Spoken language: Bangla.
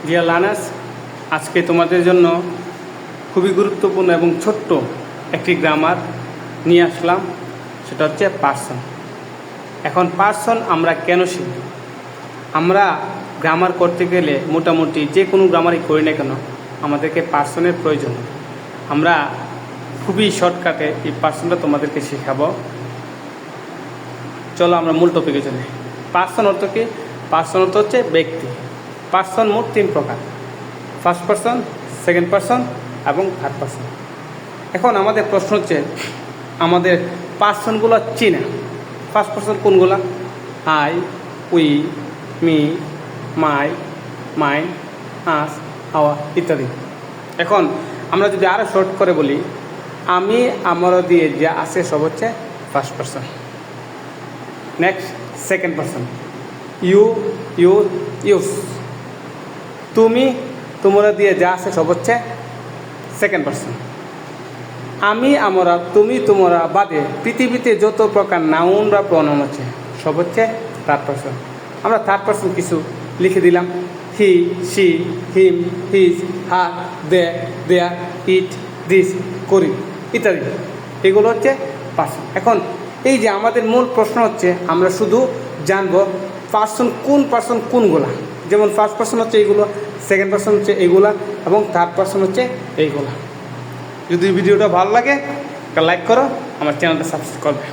ডিয়ার লার্নার্স, আজকে তোমাদের জন্য খুবই গুরুত্বপূর্ণ এবং ছোট্ট একটি গ্রামার নিয়ে আসলাম। সেটা হচ্ছে পার্সন। এখন পার্সন আমরা কেন শিখব? আমরা গ্রামার করতে গেলে মোটামুটি যে কোনো গ্রামারই করি না কেন আমাদেরকে পার্সনের প্রয়োজন। আমরা খুবই শর্টকাটে এই পার্সনটা তোমাদেরকে শেখাবো। চলো আমরা মূল টপিকে চলি। পার্সন অর্থ কি? পার্সন অর্থ হচ্ছে ব্যক্তি। পার্সন মোট 3 প্রকার: ফার্স্ট পার্সন, সেকেন্ড পার্সন এবং থার্ড পার্সন। এখন আমাদের প্রশ্ন হচ্ছে আমাদের পার্সনগুলো চিনা। ফার্স্ট পার্সন কোনগুলো? I, we, me, my, mine, us, our ইত্যাদি। এখন আমরা যদি আরও শর্ট করে বলি, আমি, আমারও দিয়ে যা আছে সব হচ্ছে first person. Next second person, you, you, yours. তুমি, তোমরা দিয়ে যা আছে সব হচ্ছে সেকেন্ড পার্সন। আমি, আমরা, তুমি, তোমরা বাদে পৃথিবীতে যত প্রকার নাউন বা প্রনাউন আছে সব হচ্ছে থার্ড পার্সন। আমরা থার্ড পার্সন কিছু লিখে দিলাম: he, she, him, his, her, they, their, it, this, করি ইত্যাদি। এগুলো হচ্ছে পার্সন। এখন এই যে আমাদের মূল প্রশ্ন হচ্ছে আমরা শুধু জানবো পার্সন কোনগুলা। যেমন ফার্স্ট পার্সন হচ্ছে এইগুলো, সেকেন্ড পার্সন হচ্ছে এইগুলা এবং থার্ড পার্সন হচ্ছে এইগুলা। যদি ভিডিওটা ভালো লাগে একটা লাইক করো, আমার চ্যানেলটা সাবস্ক্রাইব করবে।